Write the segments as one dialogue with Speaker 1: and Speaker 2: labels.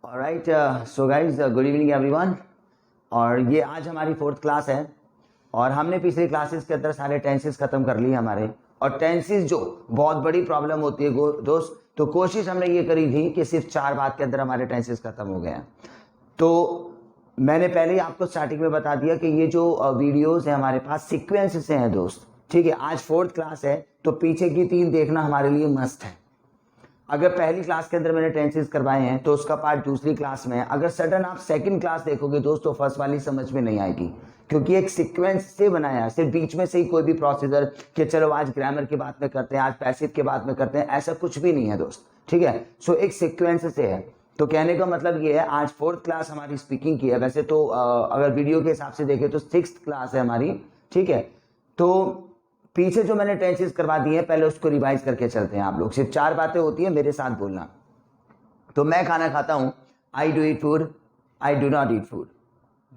Speaker 1: Alright, so guys good evening everyone. और ये आज हमारी 4th क्लास है और हमने पिछली क्लासेस के अंदर सारे टेंसेस खत्म कर लिए हमारे। और टेंसेस जो बहुत बड़ी प्रॉब्लम होती है दोस्त, तो कोशिश हमने ये करी थी कि सिर्फ 4 बात के अंदर हमारे टेंसेस खत्म हो गए हैं। तो मैंने पहले ही आपको स्टार्टिंग में बता दिया कि ये जो वीडियोस है हमारे पास सीक्वेंस से हैं दोस्त, ठीक है। आज 4th क्लास है तो पीछे की 3 देखना हमारे लिए मस्ट है। अगर पहली क्लास के अंदर मैंने टेंसेस करवाए हैं तो उसका पार्ट दूसरी क्लास में है। अगर सडन आप सेकंड क्लास देखोगे दोस्तों, फर्स्ट वाली समझ में नहीं आएगी, क्योंकि एक सीक्वेंस से बनाया है। सिर्फ बीच में से ही कोई भी प्रोसीजर कि चलो आज ग्रामर की बात में करते हैं, आज पैसिव की बात में करते हैं, ऐसा कुछ भी नहीं है दोस्त, ठीक है। सो एक सीक्वेंस से है। तो कहने का मतलब ये है, आज 4th क्लास हमारी स्पीकिंग की है। वैसे तो अगर वीडियो के हिसाब से देखें तो 6th क्लास है हमारी, ठीक है। तो पीछे जो मैंने टेंसेस करवा दिए हैं पहले उसको रिवाइज करके चलते हैं आप लोग। सिर्फ 4 बातें होती है, मेरे साथ बोलना। तो मैं खाना खाता हूँ, I do eat food, I do not eat food,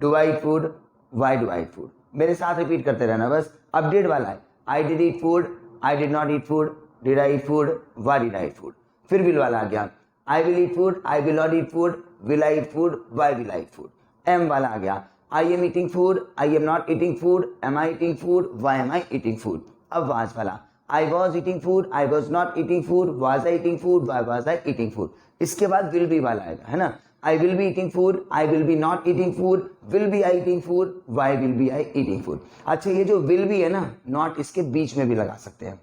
Speaker 1: do I eat food, why do I eat food. मेरे साथ रिपीट करते रहना बस। अपडेट वाला है, I did eat food, I did not eat food, did I eat food, why did I eat food. फिर will वाला आ गया, I will eat food, I will not eat food, will I eat food, why will I eat food. Am वाला आ गया, I am eating food, I am not eating food, am I eating food, why am I eating food. अब was वाला, I was eating food, I was not eating food, was I eating food, why was I eating food। इसके बाद will be वाला आएगा, है ना। I will be eating food, I will be not eating food, will be I eating food, why will be I eating food। अच्छा, ये जो will be है ना, not इसके बीच में भी लगा सकते हैं।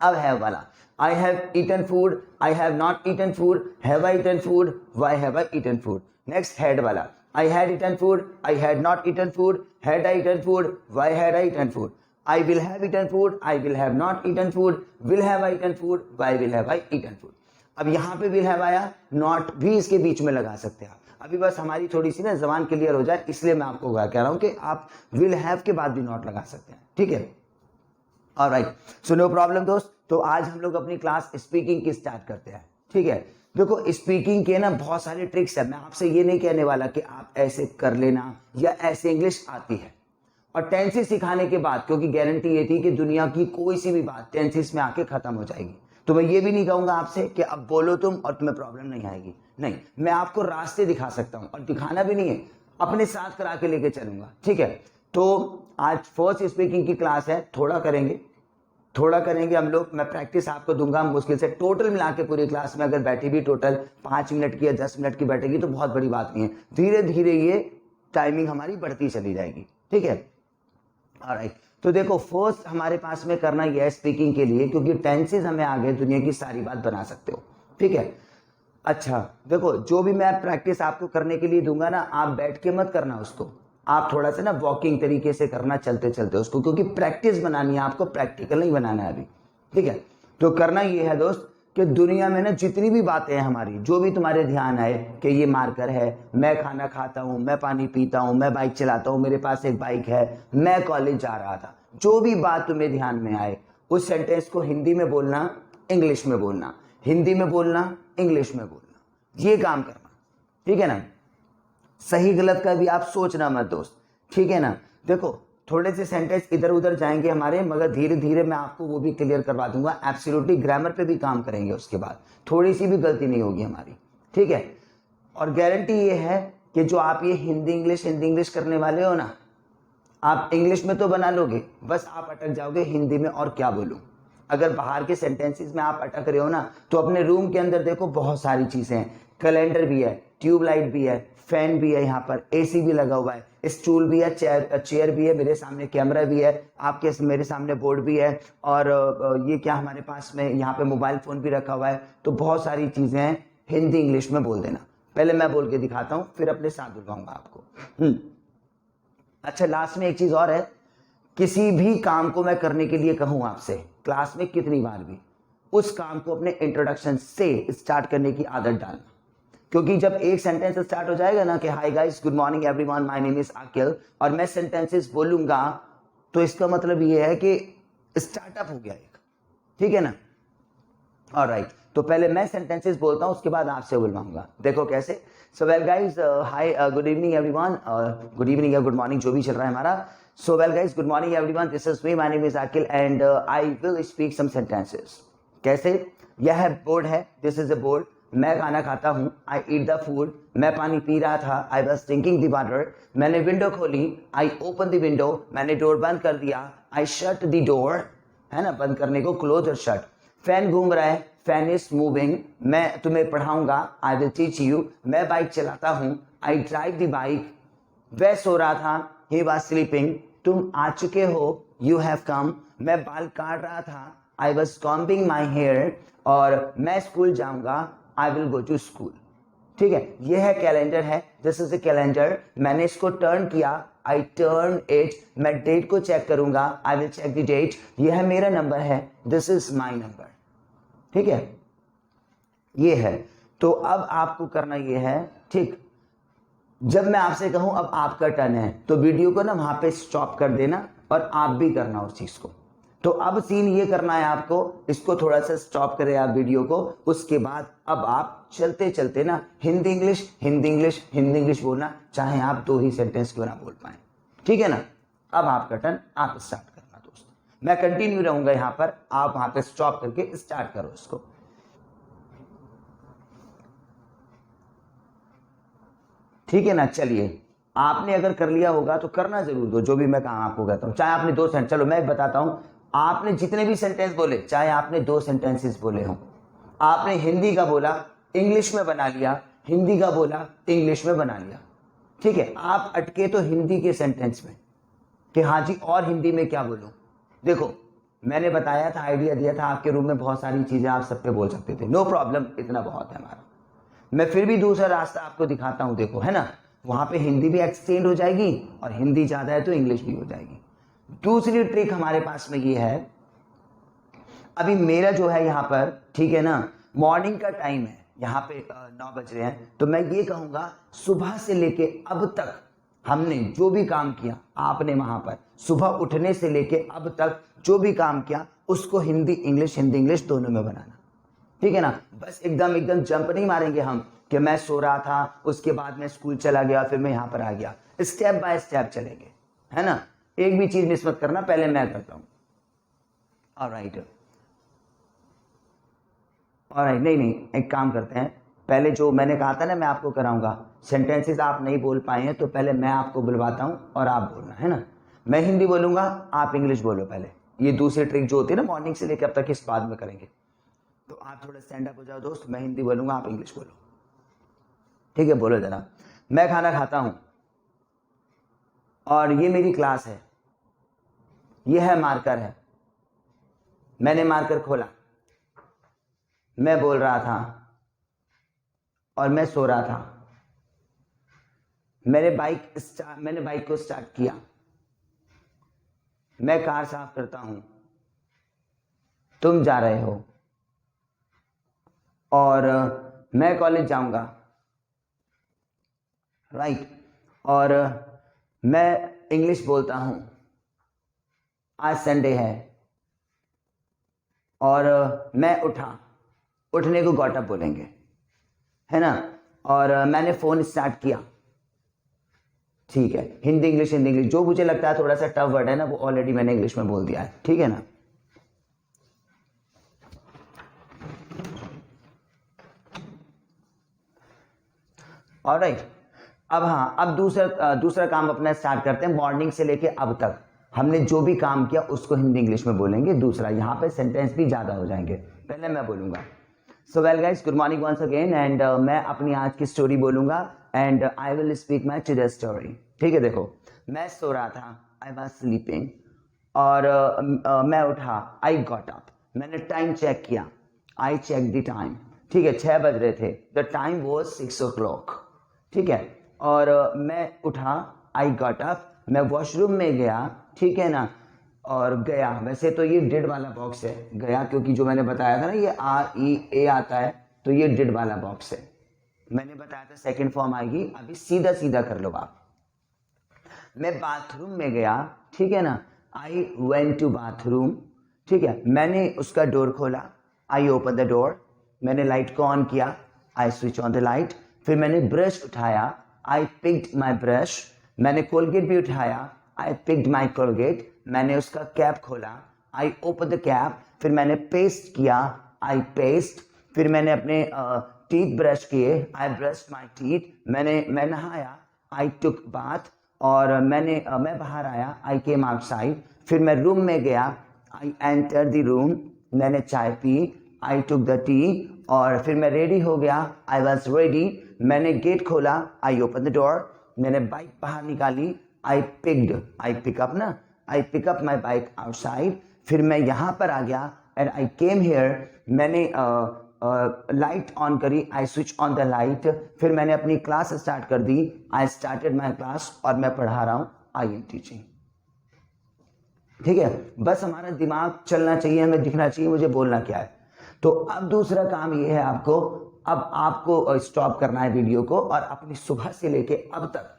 Speaker 1: अब have वाला, I have eaten food, I have not eaten food, have I eaten food, why have I eaten food। Next had वाला, I had eaten food, I had not eaten food, had I eaten food, why had I eaten food। I will have eaten food, I will have not eaten food, will have I eaten food, why will have I eaten food। अब यहाँ पे will have आया, not भी इसके बीच में लगा सकते हैं आप। अभी बस हमारी थोड़ी सी ना जबान क्लियर हो जाए, इसलिए मैं आपको कह रहा हूँ कि आप will have के बाद भी not लगा सकते हैं, ठीक है। ऑलराइट, सो नो प्रॉब्लम दोस्त। तो आज हम लोग अपनी क्लास स्पीकिंग की स्टार्ट करते हैं, ठीक है। देखो, स्पीकिंग के ना बहुत सारे ट्रिक्स है। मैं आपसे ये नहीं कहने वाला कि आप ऐसे कर लेना या ऐसे इंग्लिश आती है। और टेंसेस सिखाने के बाद, क्योंकि गारंटी ये थी कि दुनिया की कोई सी भी बात टेंसेस में आके खत्म हो जाएगी, तो मैं ये भी नहीं कहूंगा आपसे कि अब बोलो तुम और तुम्हें प्रॉब्लम नहीं आएगी। नहीं, मैं आपको रास्ते दिखा सकता हूं, और दिखाना भी नहीं है, अपने साथ करा के लेके चलूंगा, ठीक है। तो आज फर्स्ट स्पीकिंग की क्लास है, थोड़ा करेंगे हम लोग। मैं प्रैक्टिस आपको दूंगा मुश्किल से टोटल मिला के पूरी क्लास में अगर बैठी भी टोटल 5 मिनट की या 10 मिनट की बैठेगी तो बहुत बड़ी बात नहीं है। धीरे धीरे ये टाइमिंग हमारी बढ़ती चली जाएगी, ठीक है। ऑलराइट, तो देखो फर्स्ट हमारे पास में करना यह है स्पीकिंग के लिए, क्योंकि टेंसेस हमें आगे दुनिया की सारी बात बना सकते हो, ठीक है। अच्छा देखो, जो भी मैं प्रैक्टिस आपको करने के लिए दूंगा ना, आप बैठ के मत करना उसको, आप थोड़ा सा ना वॉकिंग तरीके से करना, चलते चलते उसको, क्योंकि प्रैक्टिस बनानी है आपको, प्रैक्टिकल नहीं बनाना है अभी, ठीक है। तो करना ये है दोस्त कि दुनिया में ना जितनी भी बातें हैं हमारी, जो भी तुम्हारे ध्यान आए कि ये मार्कर है, मैं खाना खाता हूँ, मैं पानी पीता हूँ, मैं बाइक चलाता हूँ, मेरे पास एक बाइक है, मैं कॉलेज जा रहा था, जो भी बात तुम्हें ध्यान में आए उस सेंटेंस को हिंदी में बोलना, इंग्लिश में बोलना, हिंदी में बोलना, इंग्लिश में बोलना, ये काम करना, ठीक है ना। सही गलत का भी आप सोचना मत दोस्त, ठीक है ना। देखो थोड़े से सेंटेंस इधर उधर जाएंगे हमारे, मगर धीरे धीरे मैं आपको वो भी क्लियर करवा दूंगा। एब्सोल्युटली ग्रामर पे भी काम करेंगे, उसके बाद थोड़ी सी भी गलती नहीं होगी हमारी, ठीक है। और गारंटी ये है कि जो आप ये हिंदी इंग्लिश करने वाले हो ना, आप इंग्लिश में तो बना लोगे, बस आप अटक जाओगे हिंदी में। और क्या बोलूं, अगर बाहर के सेंटेंसेस में आप अटक रहे हो ना, तो अपने रूम के अंदर देखो बहुत सारी चीजें हैं, कैलेंडर भी है, ट्यूबलाइट भी है, फैन भी है, यहाँ पर एसी भी लगा हुआ है, स्टूल भी है, चेयर भी है, मेरे सामने कैमरा भी है, आपके मेरे सामने बोर्ड भी है, और ये क्या हमारे पास में यहाँ पे मोबाइल फोन भी रखा हुआ है। तो बहुत सारी चीजें हैं, हिंदी इंग्लिश में बोल देना। पहले मैं बोल के दिखाता हूँ, फिर अपने साथ बुलवाऊंगा आपको। अच्छा, लास्ट में एक चीज और है, किसी भी काम को मैं करने के लिए कहूँ आपसे क्लास में कितनी बार भी, उस काम को अपने इंट्रोडक्शन से स्टार्ट करने की आदत डालना। क्योंकि जब एक सेंटेंस स्टार्ट हो जाएगा ना कि hi guys, good morning everyone, my name is Akhil, और मैं सेंटेंसेस बोलूंगा, तो इसका मतलब ये है कि स्टार्टअप हो गया एक, ठीक है ना। ऑलराइट, तो पहले मैं सेंटेंसेस बोलता हूं, उसके बाद आपसे बुलवाऊंगा। देखो कैसे। So well guys, hi, good evening everyone, good evening या गुड मॉर्निंग जो भी चल रहा है हमारा। So well guys, good morning everyone, this is me, my name is Akhil, and I will speak some sentences. कैसे, यह बोर्ड है, दिस इज अ बोर्ड, मैं खाना खाता हूँ, आई ईट द फूड, मैं पानी पी रहा था, I was drinking the water, मैंने विंडो खोली, आई ओपन द विंडो, मैंने डोर बंद कर दिया, आई शट द डोर, है ना, बंद करने को क्लोज और शट। फैन घूम रहा है, फैन इज मूविंग, मैं तुम्हें पढ़ाऊंगा, आई विल टीच यू, मैं बाइक चलाता हूँ, आई ड्राइव द बाइक, वह सो रहा था, ही वॉज स्लीपिंग, तुम आ चुके हो, यू हैव कम, मैं बाल काट रहा था, I was combing my hair, और मैं स्कूल जाऊंगा, I will go to school. ठीक है, ये है कैलेंडर है, दिस इज ए कैलेंडर, मैंने इसको टर्न किया, आई टर्न इट, मैं डेट को चेक करूंगा, I will check the date, ये है मेरा नंबर है, दिस इज माई नंबर। ठीक है, ये है। तो अब आपको करना ये है, ठीक, जब मैं आपसे कहूं अब आपका टर्न है, तो वीडियो को ना वहां पे स्टॉप कर देना और आप भी करना उस चीज को। तो अब सीन ये करना है आपको, इसको थोड़ा सा स्टॉप करें आप वीडियो को, उसके बाद अब आप चलते चलते ना Hindi English Hindi English Hindi English बोलना, चाहे आप 2 ही सेंटेंस क्यों ना बोल पाए। ठीक है ना, अब आपका टर्न, आप स्टार्ट करना दोस्त, मैं कंटिन्यू रहूंगा यहाँ पर, आप वहां पे स्टॉप करके स्टार्ट करो इसको। ठीक है ना, चलिए, आपने अगर कर लिया होगा तो करना जरूर दो, जो भी मैं काम आपको कहता हूं, चाहे आपने 2 सेंटेंस, चलो मैं बताता हूं, आपने जितने भी सेंटेंस बोले, चाहे आपने 2 सेंटेंसेस बोले हों, आपने हिंदी का बोला इंग्लिश में बना लिया, हिंदी का बोला इंग्लिश में बना लिया। ठीक है, आप अटके तो हिंदी के सेंटेंस में कि हाँ जी और हिंदी में क्या बोलूं। देखो मैंने बताया था, आइडिया दिया था, आपके रूम में बहुत सारी चीजें आप सब पे बोल सकते थे, नो प्रॉब्लम, इतना बहुत है हमारा। मैं फिर भी दूसरा रास्ता आपको दिखाता हूं, देखो, है ना, वहां पे हिंदी भी एक्सटेंड हो जाएगी और हिंदी ज्यादा है तो इंग्लिश भी हो जाएगी। दूसरी ट्रिक हमारे पास में ये है, अभी मेरा जो है यहाँ पर, ठीक है ना, मॉर्निंग का टाइम है, यहाँ पे 9 बज रहे हैं, तो मैं ये कहूंगा सुबह से लेके अब तक हमने जो भी काम किया, आपने वहां पर सुबह उठने से लेके अब तक जो भी काम किया उसको हिंदी इंग्लिश दोनों में बनाना। ठीक है ना, बस एकदम जंप नहीं मारेंगे हम कि मैं सो रहा था, उसके बाद मैं स्कूल चला गया, फिर मैं यहाँ पर आ गया, स्टेप बाय स्टेप चलेंगे, है ना, एक भी चीज मिस मत करना, पहले मैं करता हूं। ऑलराइट, नहीं, एक काम करते हैं, पहले जो मैंने कहा था ना मैं आपको कराऊंगा, सेंटेंसेस आप नहीं बोल पाए हैं तो पहले मैं आपको बुलवाता हूं और आप बोलना, है ना, मैं हिंदी बोलूंगा, आप इंग्लिश बोलो पहले। ये दूसरी ट्रिक जो होती है ना मॉर्निंग से लेकर अब तक, इस बाद में करेंगे, तो आप थोड़ा स्टैंड अप हो जाओ दोस्त, मैं हिंदी बोलूंगा, आप इंग्लिश बोलो। ठीक है, बोलो जरा, मैं खाना खाता हूं और ये मेरी क्लास है, ये है मार्कर है, मैंने मार्कर खोला, मैं बोल रहा था और मैं सो रहा था, मैंने बाइक को स्टार्ट किया, मैं कार साफ करता हूं, तुम जा रहे हो, और मैं कॉलेज जाऊंगा, राइट, और मैं इंग्लिश बोलता हूं, आज संडे है, और मैं उठा, उठने को गॉट अप बोलेंगे, है ना, और मैंने फोन स्टार्ट किया। ठीक है, हिंदी इंग्लिश जो मुझे लगता है थोड़ा सा टफ वर्ड है ना, वो ऑलरेडी मैंने इंग्लिश में बोल दिया है। ठीक है ना, ऑलराइट, अब हाँ, अब दूसरा काम अपना स्टार्ट करते हैं, मॉर्निंग से लेके अब तक हमने जो भी काम किया उसको हिंदी इंग्लिश में बोलेंगे, दूसरा यहाँ पे सेंटेंस भी ज्यादा हो जाएंगे, पहले मैं बोलूंगा। So well guys, good morning once again, and मैं अपनी आज की स्टोरी बोलूंगा, and I will speak my today story. ठीक है, देखो, मैं सो रहा था, आई वाज स्लीपिंग, और मैं उठा, आई गॉट अप, मैंने टाइम चेक किया, आई चेक द टाइम। ठीक है, 6 बज रहे थे, द टाइम वॉज 6 o'clock। ठीक है, और मैं उठा, आई गॉट अप, मैं वॉशरूम में गया, ठीक है ना, और गया, वैसे तो ये डिड वाला बॉक्स है, गया क्योंकि जो मैंने बताया था ना ये REA आता है, तो ये डिड वाला बॉक्स है, मैंने बताया था सेकंड फॉर्म आएगी, अभी सीधा सीधा कर लो आप। मैं बाथरूम में गया, ठीक है ना, आई वेंट टू बाथरूम। ठीक है, मैंने उसका डोर खोला, आई ओपन द डोर, मैंने लाइट को ऑन किया, आई स्विच ऑन द लाइट, फिर मैंने ब्रश उठाया, आई पिक्ड माई ब्रश, मैंने कोलगेट भी उठाया, आई पिक्ड माई कोलगेट, मैंने उसका कैप खोला, आई ओपन द कैप, फिर मैंने पेस्ट किया, आई पेस्ट, फिर मैंने अपने टीथ ब्रश किए, आई ब्रश्ड माई टीथ, मैं नहाया, आई टुक बाथ, और मैं बाहर आया, आई केम आउटसाइड, फिर मैं रूम में गया, आई एंटर द रूम, मैंने चाय पी, आई टुक द टी, और फिर मैं रेडी हो गया, आई वॉज रेडी, मैंने गेट खोला, आई ओपन द डोर, मैंने बाइक बाहर निकाली, I pick up my bike outside, फिर मैं यहाँ पर आ गया एंड आई केम हेयर, मैंने लाइट ऑन करी, I switch on the light, फिर मैंने अपनी क्लास स्टार्ट कर दी, आई स्टार्टेड माई क्लास, और मैं पढ़ा रहा हूँ, आई एम टीचिंग। ठीक है, बस हमारा दिमाग चलना चाहिए, हमें दिखना चाहिए मुझे बोलना क्या है। तो अब दूसरा काम ये है आपको, अब आपको स्टॉप करना है वीडियो को और अपनी सुबह से लेके अब तक,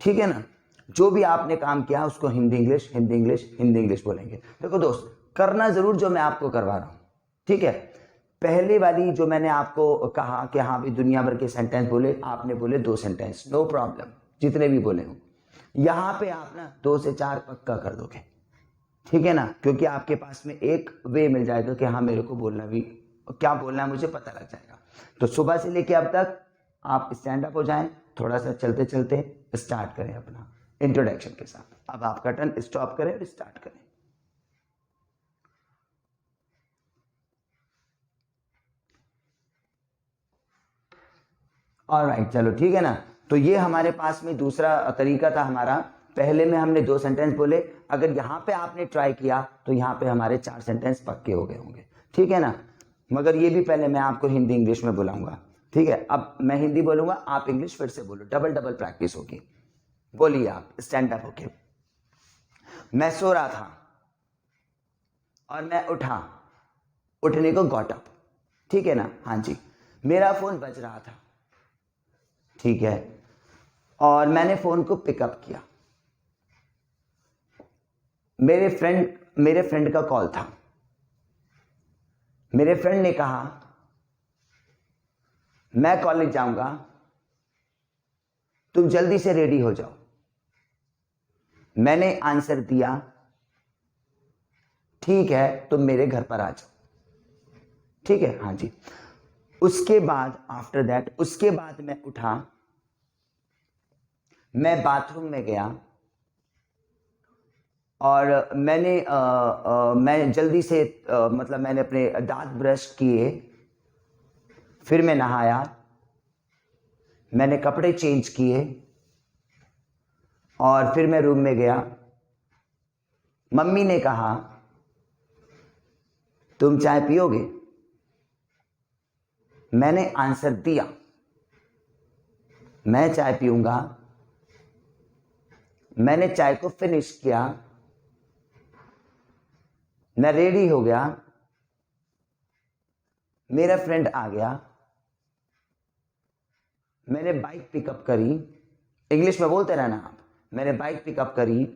Speaker 1: ठीक है ना, जो भी आपने काम किया उसको हिंदी इंग्लिश बोलेंगे। देखो दोस्त, करना जरूर जो मैं आपको करवा रहा हूं, ठीक है। पहले वाली जो मैंने आपको कहा कि हाँ भी दुनिया भर के सेंटेंस बोले, आपने बोले 2 सेंटेंस, नो प्रॉब्लम, जितने भी बोले हो। यहां पे आप ना 2 से 4 पक्का कर दोगे, ठीक है ना, क्योंकि आपके पास में एक वे मिल जाएगा कि हाँ मेरे को बोलना भी, क्या बोलना है मुझे पता लग जाएगा। तो सुबह से लेके अब तक आप स्टैंड अप हो जाएं, थोड़ा सा चलते चलते स्टार्ट करें अपना इंट्रोडक्शन के साथ। अब आपका टर्न, स्टॉप करें और स्टार्ट करें। ऑलराइट, चलो ठीक है ना। तो ये हमारे पास में दूसरा तरीका था हमारा। पहले में हमने 2 सेंटेंस बोले, अगर यहाँ पे आपने ट्राई किया तो यहाँ पे हमारे 4 सेंटेंस पक्के हो गए होंगे, ठीक है ना। मगर ये भी पहले मैं आपको हिंदी इंग्लिश में बुलाऊंगा, ठीक है। अब मैं हिंदी बोलूंगा, आप इंग्लिश फिर से बोलो, डबल प्रैक्टिस होगी। बोलिए आप स्टैंड अप होके। मैं सो रहा था और मैं उठा, उठने को गॉट अप, ठीक है ना, हाँ जी। मेरा फोन बज रहा था, ठीक है, और मैंने फोन को पिकअप किया। मेरे फ्रेंड का कॉल था। मेरे फ्रेंड ने कहा मैं कॉलेज जाऊंगा, तुम जल्दी से रेडी हो जाओ। मैंने आंसर दिया ठीक है, तुम मेरे घर पर आ जाओ, ठीक है, हाँ जी। उसके बाद आफ्टर दैट, उसके बाद मैं उठा, मैं बाथरूम में गया और मैं जल्दी से मतलब मैंने अपने दांत ब्रश किए, फिर मैं नहाया, मैंने कपड़े चेंज किए और फिर मैं रूम में गया। मम्मी ने कहा तुम चाय पियोगे? मैंने आंसर दिया मैं चाय पीऊंगा। मैंने चाय को फिनिश किया, मैं रेडी हो गया, मेरा फ्रेंड आ गया, मैंने बाइक पिकअप करी। इंग्लिश में बोलते रहना आप। मैंने बाइक पिकअप करी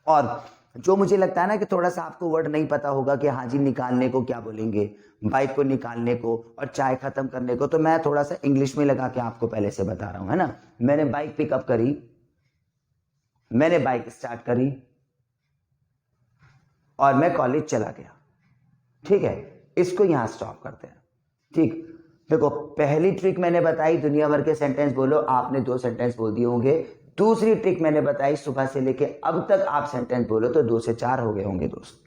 Speaker 1: और जो मुझे लगता है ना कि थोड़ा सा आपको वर्ड नहीं पता होगा कि हाँ जी निकालने को क्या बोलेंगे, बाइक को निकालने को और चाय खत्म करने को, तो मैं थोड़ा सा इंग्लिश में लगा के आपको पहले से बता रहा हूं, है ना। मैंने बाइक पिकअप करी, मैंने बाइक स्टार्ट करी और मैं कॉलेज चला गया, ठीक है। इसको यहां स्टॉप करते हैं, ठीक। देखो पहली ट्रिक मैंने बताई दुनिया भर के सेंटेंस बोलो, आपने 2 सेंटेंस बोल दिए होंगे। दूसरी ट्रिक मैंने बताई सुबह से लेके अब तक आप सेंटेंस बोलो तो 2 से 4 हो गए होंगे दोस्त।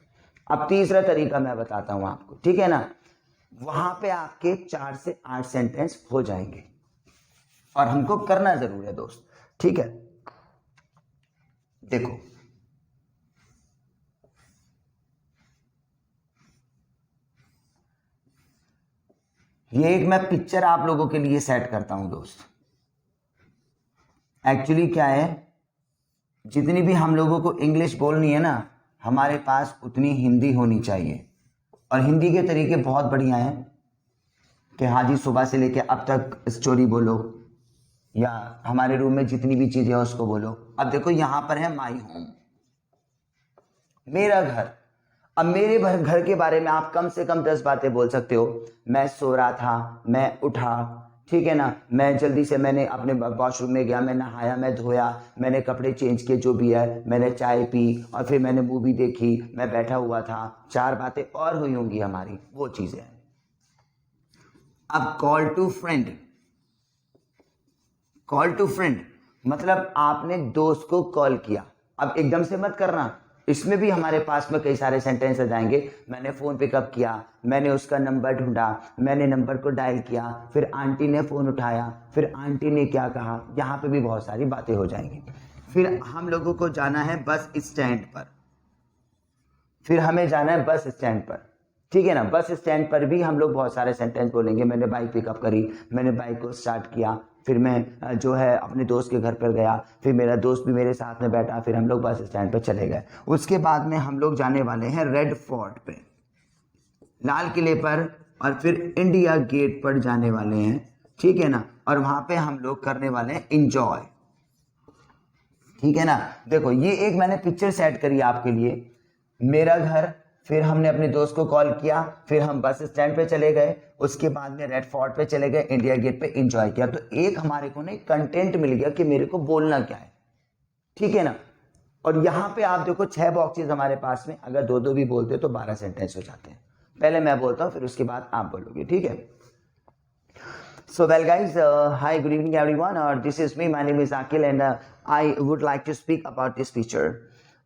Speaker 1: अब तीसरा तरीका मैं बताता हूं आपको, ठीक है ना। वहां पे आपके 4 से 8 सेंटेंस हो जाएंगे और हमको करना जरूर है दोस्त, ठीक है। देखो ये एक मैं पिक्चर आप लोगों के लिए सेट करता हूं दोस्त। एक्चुअली क्या है, जितनी भी हम लोगों को इंग्लिश बोलनी है ना, हमारे पास उतनी हिंदी होनी चाहिए। और हिंदी के तरीके बहुत बढ़िया हैं कि हाँ जी सुबह से लेके अब तक स्टोरी बोलो या हमारे रूम में जितनी भी चीजें हैं उसको बोलो। अब देखो यहां पर है माई होम, मेरा घर। अब मेरे घर के बारे में आप कम से कम 10 बातें बोल सकते हो। मैं सो रहा था, मैं उठा, ठीक है ना, मैं जल्दी से मैंने अपने वॉशरूम में गया, मैं नहाया, मैं धोया, मैंने कपड़े चेंज किए जो भी है, मैंने चाय पी और फिर मैंने मूवी देखी, मैं बैठा हुआ था। 4 बातें और हुई होंगी हमारी, वो चीजें हैं। अब call to friend, call to friend मतलब आपने दोस्त को कॉल किया। अब एकदम से मत करना, इसमें भी हमारे पास में कई सारे सेंटेंस आ जाएंगे। मैंने फ़ोन पिकअप किया, मैंने उसका नंबर ढूंढा, मैंने नंबर को डायल किया, फिर आंटी ने फ़ोन उठाया, फिर आंटी ने क्या कहा, यहाँ पे भी बहुत सारी बातें हो जाएंगी। फिर हम लोगों को जाना है बस स्टैंड पर, फिर हमें जाना है बस स्टैंड पर, ठीक है ना। बस स्टैंड पर भी हम लोग बहुत सारे सेंटेंस बोलेंगे। मैंने बाइक पिकअप करी, मैंने बाइक को स्टार्ट किया, फिर मैं जो है अपने दोस्त के घर पर गया, फिर मेरा दोस्त भी मेरे साथ में बैठा, फिर हम लोग बस स्टैंड पर चले गए। उसके बाद में हम लोग जाने वाले हैं रेड फोर्ट पे, लाल किले पर, और फिर इंडिया गेट पर जाने वाले हैं, ठीक है ना। और वहां पे हम लोग करने वाले हैं इंजॉय, ठीक है ना। देखो ये एक मैंने पिक्चर सेट करी आपके लिए, मेरा घर, फिर हमने अपने दोस्त को कॉल किया, फिर हम बस स्टैंड पे चले गए, उसके बाद में रेड फोर्ट पे चले गए, इंडिया गेट पे एंजॉय किया। तो एक हमारे को ना कंटेंट मिल गया कि मेरे को बोलना क्या है, ठीक है ना। और यहाँ पे आप देखो 6 बॉक्सेस हमारे पास में, अगर दो दो भी बोलते तो 12 सेंटेंस हो जाते हैं। पहले मैं बोलता हूँ, फिर उसके बाद आप बोलोगे, ठीक है। So well guys, hi, good evening everyone, this is me, my name is Akil and I would like to speak about this feature.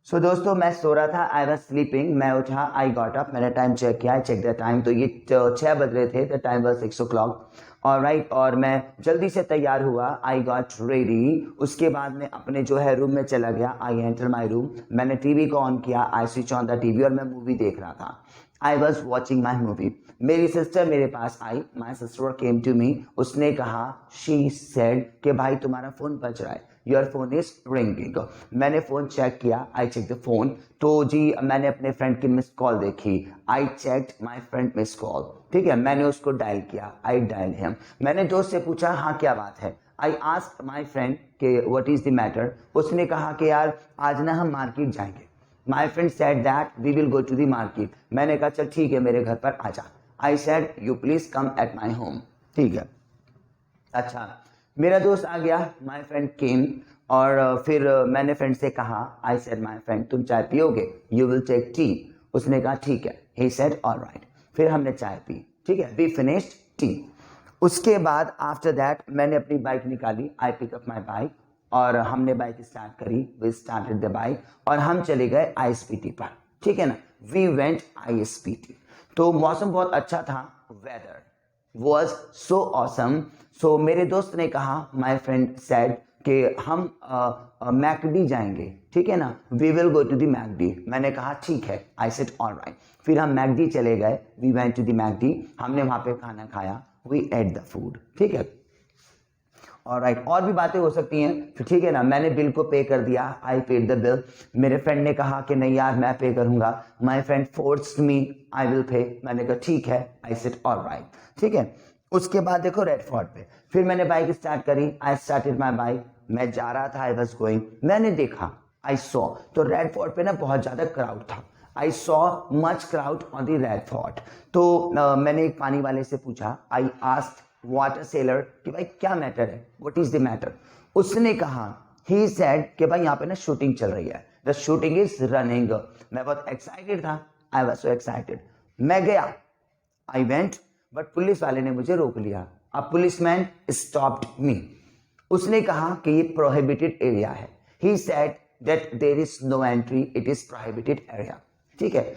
Speaker 1: So दोस्तों मैं सो रहा था, I was sleeping, मैं उठा, I got up, मैंने टाइम चेक किया, check the time, तो ये 6 बज रहे थे, the time was 6 o'clock, alright. और मैं जल्दी से तैयार हुआ, I got ready, उसके बाद में अपने जो है रूम में चला गया, I enter my room, मैंने टीवी को ऑन किया, I switch on the TV और मैं मूवी देख रहा था। I was watching my movie. मेरी सिस्टर मेरे पास आई, my sister came to me, उसने कहा, she said कि भाई तुम्हारा फोन बज रहा है, your phone is ringing। मैंने फोन चेक किया, I checked the phone, तो जी मैंने अपने फ्रेंड की मिस कॉल देखी, I checked my friend miss call, ठीक है। मैंने उसको डायल किया, I dialed him। मैंने दोस्त से पूछा हाँ क्या बात है, I asked my friend कि what is the matter। उसने कहा कि यार आज ना हम मार्केट जाएंगे। My friend said that we will go to the market। मैंने कहा चल ठीक है मेरे घर पर आजा। I said you please come at my home। ठीक है, अच्छा मेरा दोस्त आ गया, my friend came, और फिर मैंने फ्रेंड से कहा, I said my friend तुम चाय पियोगे, you will take tea। उसने कहा ठीक है, he said all right। फिर हमने चाय पी, ठीक है, we finished tea। उसके बाद आफ्टर दैट मैंने अपनी बाइक निकाली, I pick up my bike, और हमने बाइक स्टार्ट करी, वी स्टार्टेड द बाइक, और हम चले गए ISPT पर, ठीक है ना। We went ISPT। तो मौसम बहुत अच्छा था, weather was so awesome. So मेरे दोस्त ने कहा, माई फ्रेंड सेड कि हम मैकडी जाएंगे, ठीक है ना, we will go to the McD. मैंने कहा ठीक है, आई सेड ऑलराइट। फिर हम मैकडी चले गए, we went to the McD, हमने वहाँ पे खाना खाया, वी एट द फूड, ठीक है, ऑलराइट। और भी बातें हो सकती हैं, तो ठीक है ना। मैंने बिल को पे कर दिया, आई पेड द बिल। मेरे फ्रेंड ने कहा कि नहीं यार मैं पे करूंगा, my friend forced me, I will pay. मैंने कहा ठीक है, आई सेड ऑलराइट, ठीक है। उसके बाद देखो रेड फोर्ट पे, फिर मैंने बाइक स्टार्ट करी, आई स्टार्टेड माय बाइक, मैं जा रहा था, आई वाज गोइंग। मैंने देखा, आई सॉ, तो रेड फोर्ट पे ना बहुत ज़्यादा क्राउड था, I saw much crowd on the red fort. तो मैंने एक पानी वाले से पूछा, आई आस्क्ड वाटर सेलर कि भाई क्या मैटर है, व्हाट इज द मैटर। उसने कहा, ही सेड कि भाई यहाँ पे ना शूटिंग चल रही है, द शूटिंग इज रनिंग। मैं बहुत एक्साइटेड था, आई वाज सो एक्साइटेड। मैं गया, आई वेंट, बट पुलिस वाले ने मुझे रोक लिया। A policeman stopped me. उसने कहा कि ये प्रोहिबिटेड एरिया है, he said that there is no entry, it is prohibited area, ठीक है।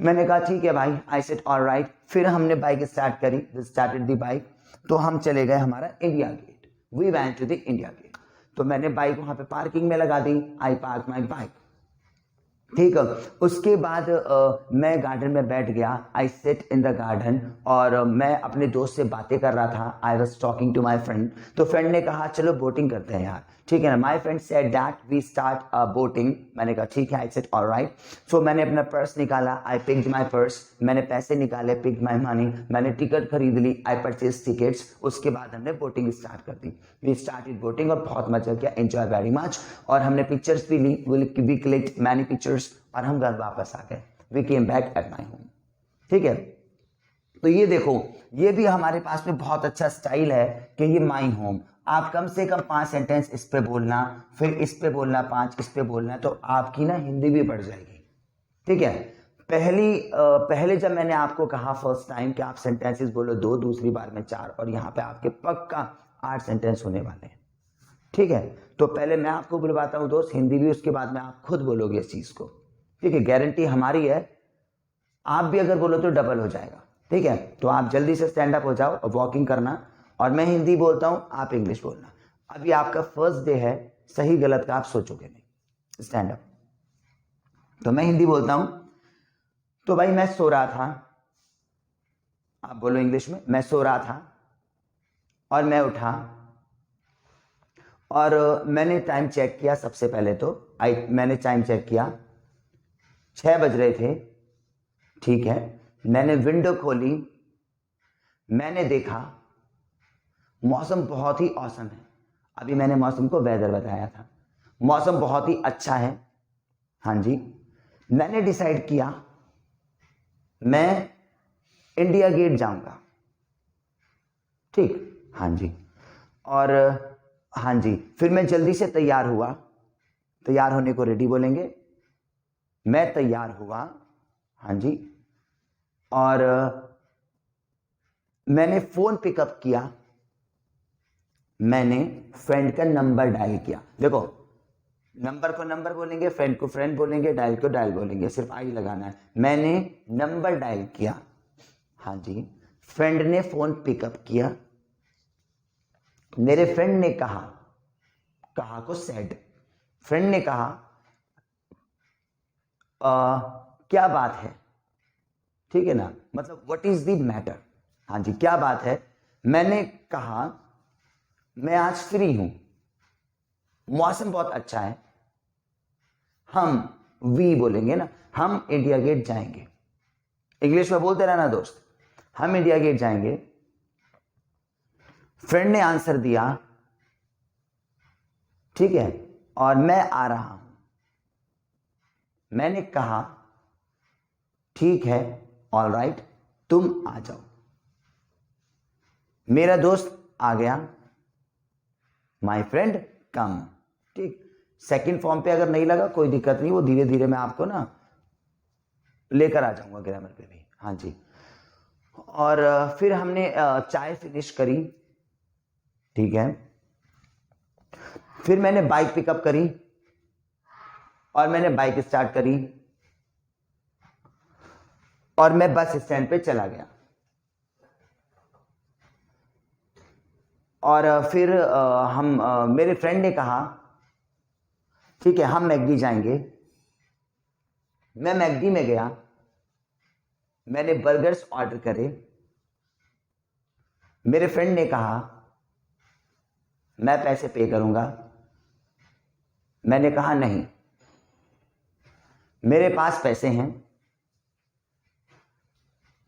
Speaker 1: मैंने कहा ठीक है भाई, आई सेड ऑलराइट। फिर हमने बाइक स्टार्ट करी, वी स्टार्टेड द बाइक, तो हम चले गए हमारा India Gate, we went to the India Gate. तो मैंने बाइक वहां पे पार्किंग में लगा दी, आई पार्क माई बाइक, ठीक है। उसके बाद मैं गार्डन में बैठ गया, I sit in the garden, और मैं अपने दोस्त से बातें कर रहा था, I was talking to my friend. तो फ्रेंड ने कहा चलो बोटिंग करते हैं यार, ठीक है ना। My friend said that we start boating. मैंने कहा ठीक है, आई सेड ऑलराइट। सो मैंने अपना पर्स निकाला, आई पिक्ड माई पर्स, मैंने पैसे निकाले, पिक्ड माई मनी, मैंने टिकट खरीद ली, आई परचेज टिकट्स। उसके बाद हमने बोटिंग स्टार्ट कर दी, वी स्टार्टेड बोटिंग, और बहुत मजा किया, एंजॉय वेरी मच। और हमने पिक्चर्स भी ली, वी क्लिक्ड मैनी पिक्चर्स, और हम घर वापस आ गए, we came back at my home, ठीक है। तो ये देखो, ये भी हमारे पास में बहुत अच्छा स्टाइल है कि ये माई होम। आप कम से कम 5 सेंटेंस इस पे बोलना, फिर इस पे बोलना 5, इस पे बोलना, तो आपकी ना हिंदी भी बढ़ जाएगी, ठीक है। पहले जब मैंने आपको कहा फर्स्ट टाइम कि आप सेंटेंसेस बोलो 2, दूसरी बार में 4, और यहाँ पे आपके पक्का 8 सेंटेंस होने वाले हैं, ठीक है। तो पहले मैं आपको बुलवाता हूँ दोस्त, हिंदी भी, उसके बाद में आप खुद बोलोगे इस चीज को, ठीक है। गारंटी हमारी है, आप भी अगर बोलो तो डबल हो जाएगा, ठीक है। तो आप जल्दी से स्टैंड अप हो जाओ और वॉकिंग करना, और मैं हिंदी बोलता हूँ, आप इंग्लिश बोलना। अभी आपका फर्स्ट डे है, सही गलत का आप सोचोगे नहीं। Stand up. तो मैं हिंदी बोलता हूँ। तो भाई मैं सो रहा था, आप बोलो इंग्लिश में, मैं सो रहा था और मैं उठा और मैंने टाइम चेक किया। सबसे पहले तो मैंने टाइम चेक किया, 6 बज रहे थे, ठीक है। मैंने विंडो खोली, मैंने देखा मौसम बहुत ही औसम है। अभी मैंने मौसम को वेदर बताया था, मौसम बहुत ही अच्छा है, हाँ जी। मैंने डिसाइड किया मैं इंडिया गेट जाऊंगा, ठीक, हाँ जी। और हाँ जी, फिर मैं जल्दी से तैयार हुआ। तैयार होने को रेडी बोलेंगे, मैं तैयार हुआ, हाँ जी। और मैंने फोन पिकअप किया, मैंने फ्रेंड का नंबर डायल किया। देखो, नंबर को नंबर बोलेंगे, फ्रेंड को फ्रेंड बोलेंगे, डायल को डायल बोलेंगे, सिर्फ आई लगाना है। मैंने नंबर डायल किया, हाँ जी। फ्रेंड ने फोन पिकअप किया, मेरे फ्रेंड ने कहा, कहा को सेड, फ्रेंड ने कहा क्या बात है, ठीक है ना, मतलब व्हाट इज द मैटर, हाँ जी, क्या बात है। मैंने कहा मैं आज फ्री हूं, मौसम बहुत अच्छा है, हम वी बोलेंगे ना, हम इंडिया गेट जाएंगे। इंग्लिश में बोलते रहना दोस्त, हम इंडिया गेट जाएंगे। फ्रेंड ने आंसर दिया, ठीक है, और मैं आ रहा हूं। मैंने कहा ठीक है, ऑल राइट, तुम आ जाओ। मेरा दोस्त आ गया, माई फ्रेंड कम, ठीक। सेकंड फॉर्म पे अगर नहीं लगा कोई दिक्कत नहीं, वो धीरे धीरे मैं आपको ना लेकर आ जाऊंगा ग्रामर पे भी, हाँ जी। और फिर हमने चाय फिनिश करी, ठीक है। फिर मैंने बाइक पिकअप करी और मैंने बाइक स्टार्ट करी और मैं बस स्टैंड पे चला गया। और फिर मेरे फ्रेंड ने कहा ठीक है हम मैकडी जाएंगे। मैं मैकडी में गया, मैंने बर्गर्स ऑर्डर करे। मेरे फ्रेंड ने कहा मैं पैसे पे करूंगा। मैंने कहा नहीं, मेरे पास पैसे हैं,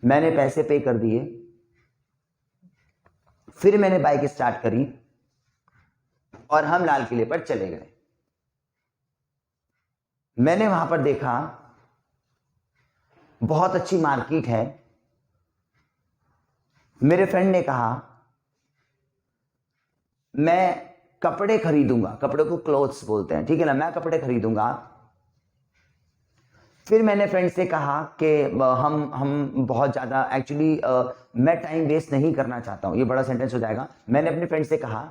Speaker 1: मैंने पैसे पे कर दिए। फिर मैंने बाइक स्टार्ट करी और हम लाल किले पर चले गए। मैंने वहां पर देखा बहुत अच्छी मार्केट है। मेरे फ्रेंड ने कहा मैं कपड़े खरीदूंगा, कपड़े को क्लोथ्स बोलते हैं, ठीक है ना, मैं कपड़े खरीदूंगा। फिर मैंने फ्रेंड से कहा कि हम बहुत ज़्यादा एक्चुअली मैं टाइम वेस्ट नहीं करना चाहता हूं, ये बड़ा सेंटेंस हो जाएगा। मैंने अपने फ्रेंड से कहा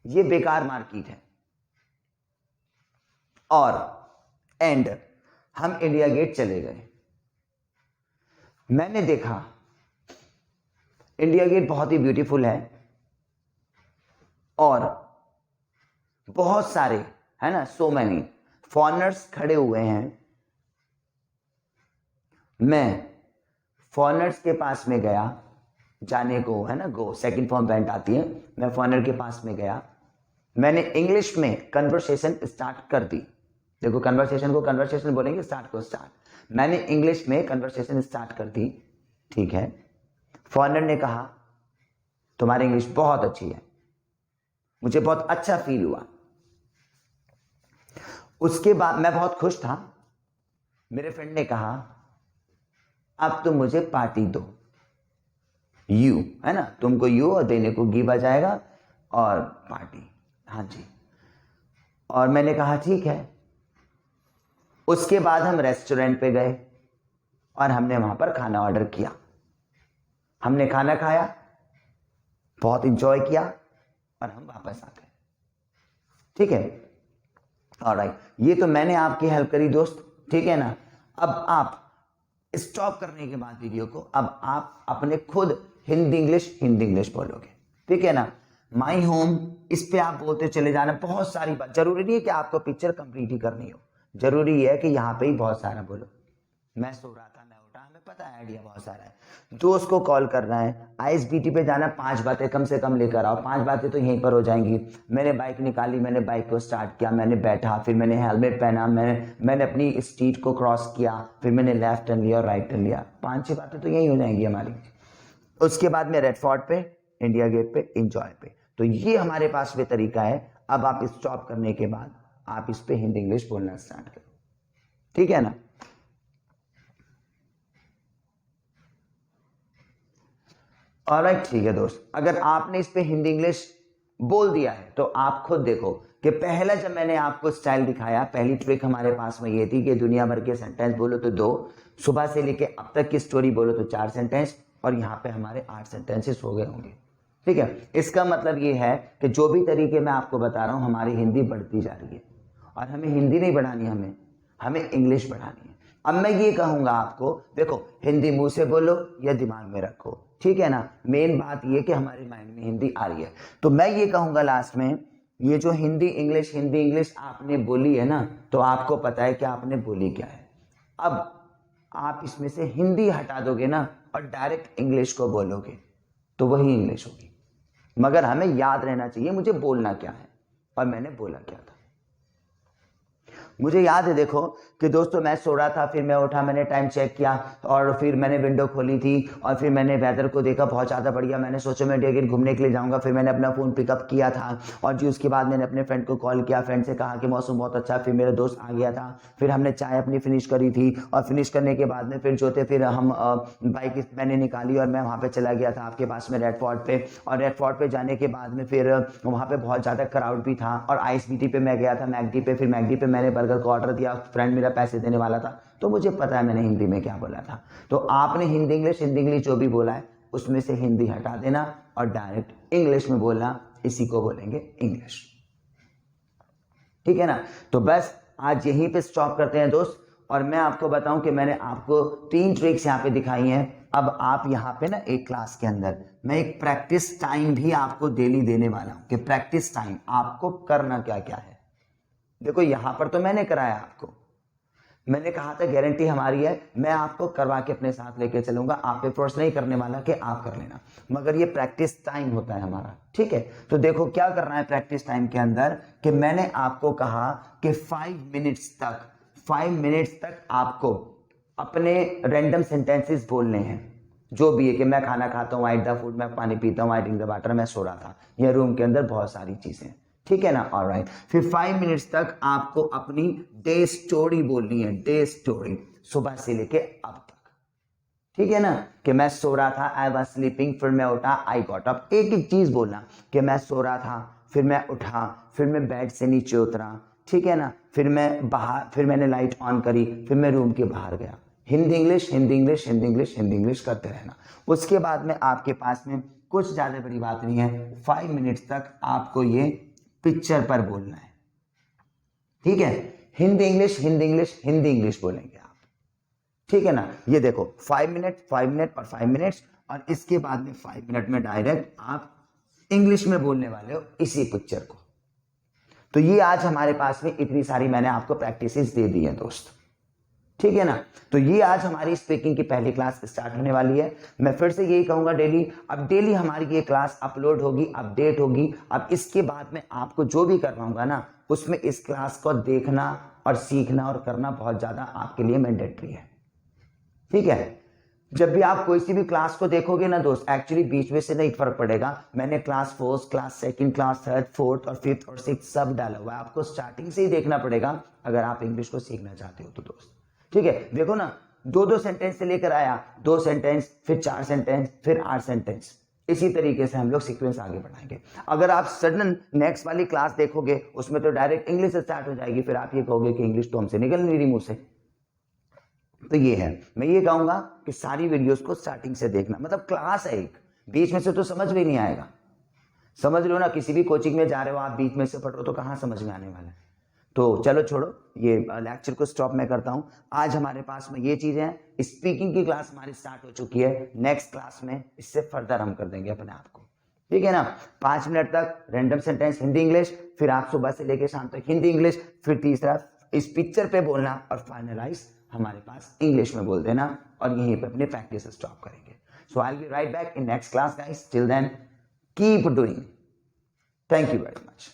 Speaker 1: ये बेकार मार्केट है, और एंड हम इंडिया गेट चले गए। मैंने देखा इंडिया गेट बहुत ही ब्यूटीफुल है और बहुत सारे, है ना, सो मैनी फॉरेनर्स खड़े हुए हैं। मैं फॉरेनर्स के पास में गया, जाने को, है ना, गो सेकंड फॉर्म पेंट आती है। मैं फॉरेनर के पास में गया, मैंने इंग्लिश में कन्वर्सेशन स्टार्ट कर दी। देखो कन्वर्सेशन को कन्वर्सेशन बोलेंगे, स्टार्ट को स्टार्ट। मैंने इंग्लिश में कन्वर्सेशन स्टार्ट कर दी, ठीक है। फॉरेनर ने कहा तुम्हारी इंग्लिश बहुत अच्छी है, मुझे बहुत अच्छा फील हुआ। उसके बाद मैं बहुत खुश था। मेरे फ्रेंड ने कहा अब तुम मुझे पार्टी दो, यू, है ना, तुमको यू और देने को गिव आ जाएगा और पार्टी, हाँ जी। और मैंने कहा ठीक है। उसके बाद हम रेस्टोरेंट पे गए और हमने वहां पर खाना ऑर्डर किया। हमने खाना खाया, बहुत इंजॉय किया और हम वापस आ गए। ठीक है, ऑलराइट, ये तो मैंने आपकी हेल्प करी दोस्त, ठीक है ना। अब आप स्टॉप करने के बाद वीडियो को अब आप अपने खुद हिंदी इंग्लिश बोलोगे, ठीक है ना। माई होम, इस पे आप बोलते चले जाना, बहुत सारी बात, जरूरी नहीं है कि आपको पिक्चर कंप्लीट ही करनी हो, जरूरी है कि यहाँ पे ही बहुत सारा बोलो। मैं सो रहा था, मैं उठा, हमें पता है आइडिया बहुत सारा है। दोस्त को कॉल करना है, ISBT पे जाना, 5 बातें कम से कम लेकर आओ, 5 बातें तो यहीं पर हो जाएंगी। मैंने बाइक निकाली, मैंने बाइक को स्टार्ट किया, मैंने बैठा, फिर मैंने हेलमेट पहना, मैंने अपनी स्ट्रीट को क्रॉस किया, फिर मैंने लेफ्ट टर्न लिया और राइट टर्न लिया, 5-6 बातें तो यही हो जाएंगी हमारी। उसके बाद में रेड फोर्ट पे, इंडिया गेट पे, इंजॉय पे। तो ये हमारे पास में तरीका है। अब आप स्टॉप करने के बाद आप इस पे हिंदी इंग्लिश बोलना स्टार्ट करो, ठीक है ना। ऑलराइट, ठीक है दोस्त, अगर आपने इस पे हिंदी इंग्लिश बोल दिया है तो आप खुद देखो कि पहला जब मैंने आपको स्टाइल दिखाया, पहली ट्रिक हमारे पास में ये थी कि दुनिया भर के सेंटेंस बोलो तो 2, सुबह से लेके अब तक की स्टोरी बोलो तो 4 सेंटेंस, और यहाँ पे हमारे 8 सेंटेंसेस हो गए होंगे, ठीक है। इसका मतलब ये है कि जो भी तरीके मैं आपको बता रहा हूँ, हमारी हिंदी बढ़ती जा रही है और हमें हिंदी नहीं बढ़ानी, हमें इंग्लिश बढ़ानी है। अब मैं ये कहूँगा आपको, देखो हिंदी मुंह से बोलो या दिमाग में रखो, ठीक है ना। मेन बात ये कि हमारे माइंड में हिंदी आ रही है। तो मैं ये कहूँगा लास्ट में, ये जो हिंदी इंग्लिश आपने बोली है ना, तो आपको पता है कि आपने बोली क्या है। अब आप इसमें से हिंदी हटा दोगे ना और डायरेक्ट इंग्लिश को बोलोगे तो वही इंग्लिश होगी। मगर हमें याद रहना चाहिए मुझे बोलना क्या है और मैंने बोला क्या था। मुझे याद है, देखो कि दोस्तों मैं सो रहा था, फिर मैं उठा, मैंने टाइम चेक किया और फिर मैंने विंडो खोली थी और फिर मैंने वेदर को देखा, बहुत ज़्यादा बढ़िया। मैंने सोचा मैं इंडिया गेट घूमने के लिए जाऊंगा, फिर मैंने अपना फ़ोन पिकअप किया था और जी उसके बाद मैंने अपने फ्रेंड को कॉल किया, फ्रेंड से कहा कि मौसम बहुत अच्छा, फिर मेरा दोस्त आ गया था, फिर हमने चाय अपनी फिनिश करी थी और फिनिश करने के बाद में फिर जो थे, फिर हम बाइक मैंने निकाली और मैं वहाँ पर चला गया था आपके पास में रेड फोर्ट पे। और रेड फोर्ट पे जाने के बाद में फिर वहाँ पे बहुत ज़्यादा क्राउड भी था और ISBT पे मैं गया था, मैकडी पे, फिर मैकडी पे मैंने बर्गर को ऑर्डर दिया, फ्रेंड मेरा पैसे देने वाला था, तो मुझे पता है मैंने हिंदी में क्या बोला था। तो आपने हिंदी इंग्लिश जो भी बोला है उसमें से हिंदी हटा देना और डायरेक्ट इंग्लिश में बोलना, इसी को बोलेंगे इंग्लिश, ठीक है ना। तो बस आज यहीं पे स्टॉप करते हैं दोस्त। और मैं आपको बताऊं कि मैंने आपको 3 ट्रिक्स यहाँ पे दिखाई हैं। अब आप यहाँ पे ना एक क्लास के अंदर मैं एक प्रैक्टिस टाइम भी आपको डेली देने वाला हूँ कि प्रैक्टिस टाइम आपको करना क्या क्या है। देखो यहाँ पर तो मैंने कराया आपको, मैंने कहा था गारंटी हमारी है, मैं आपको करवा के अपने साथ लेके चलूंगा, आप पे फोर्स नहीं करने वाला कि आप कर लेना, मगर ये प्रैक्टिस टाइम होता है हमारा, ठीक है। तो देखो क्या करना है प्रैक्टिस टाइम के अंदर कि मैंने आपको कहा कि 5 मिनट्स तक आपको अपने रैंडम सेंटेंसेस बोलने हैं, जो भी है कि मैं खाना खाता हूँ, आई ईट द फूड, मैं पानी पीता हूँ, आई ड्रिंक द वाटर, मैं सो रहा था, यह रूम के अंदर बहुत सारी चीजें, ठीक है ना। ऑलराइट, फिर 5 मिनट्स तक आपको अपनी डे स्टोरी बोलनी है, डे स्टोरी सुबह से लेके अब तक, ठीक है ना। कि मैं सो रहा था, आई वाज स्लीपिंग, फिर मैं उठा, आई गॉट अप, एक एक चीज बोलना कि मैं सो रहा था, फिर मैं उठा, फिर मैं बेड से नीचे उतरा, ठीक है ना, फिर मैं बाहर, फिर मैंने लाइट ऑन करी, फिर मैं रूम के बाहर गया। हिंदी इंग्लिश करते रहना। उसके बाद में आपके पास में कुछ ज्यादा बड़ी बात नहीं है, 5 मिनट्स तक आपको ये पिक्चर पर बोलना है, ठीक है। हिंदी इंग्लिश बोलेंगे आप, ठीक है ना। ये देखो 5 मिनट और 5 मिनट्स और इसके बाद में 5 मिनट में डायरेक्ट आप इंग्लिश में बोलने वाले हो इसी पिक्चर को। तो ये आज हमारे पास में इतनी सारी मैंने आपको प्रैक्टिसेस दे दी है दोस्त, ठीक है ना। तो ये आज हमारी स्पीकिंग की पहली क्लास स्टार्ट होने वाली है। मैं फिर से यही कहूंगा डेली, अब डेली हमारी ये क्लास अपलोड होगी, अपडेट होगी। अब इसके बाद में आपको जो भी करवाऊंगा ना, उसमें इस क्लास को देखना और सीखना और करना बहुत ज्यादा आपके लिए मैंडेटरी है, ठीक है। जब भी आप कोई सी भी क्लास को देखोगे ना दोस्त, एक्चुअली बीच में से नहीं फर्क पड़ेगा, मैंने क्लास 4, क्लास 2, क्लास 3, 4 और 5 और 6 सब डाला हुआ है, आपको स्टार्टिंग से ही देखना पड़ेगा अगर आप इंग्लिश को सीखना चाहते हो तो दोस्त, ठीक है। देखो ना, 2 सेंटेंस से लेकर आया, 2 सेंटेंस, फिर 4 सेंटेंस, फिर 8 सेंटेंस, इसी तरीके से हम लोग सीक्वेंस आगे बढ़ाएंगे। अगर आप सडन नेक्स्ट वाली क्लास देखोगे उसमें तो डायरेक्ट इंग्लिश स्टार्ट हो जाएगी, फिर आप ये कहोगे कि इंग्लिश तो हमसे निकल नहीं रही मुंह से। तो ये है, मैं ये कहूंगा कि सारी वीडियोस को स्टार्टिंग से देखना, मतलब क्लास है एक, बीच में से तो समझ में नहीं आएगा। समझ लो ना, किसी भी कोचिंग में जा रहे हो आप बीच में से पढ़ रहे हो तो कहाँ समझ में आने वाला है। तो चलो छोड़ो, ये लेक्चर को स्टॉप मैं करता हूँ। आज हमारे पास में ये चीजें हैं, स्पीकिंग की क्लास हमारी स्टार्ट हो चुकी है, नेक्स्ट क्लास में इससे फर्दर हम कर देंगे अपने आप को, ठीक है ना। 5 मिनट तक रैंडम सेंटेंस हिंदी इंग्लिश, फिर आप सुबह से लेकर शाम तक हिंदी इंग्लिश, फिर तीसरा इस पिक्चर पे बोलना और फाइनलाइज हमारे पास इंग्लिश में बोल देना, और यहीं पे अपनी प्रैक्टिस स्टॉप करेंगे। So I will be right back in next class guys, till then keep doing. Thank you very much.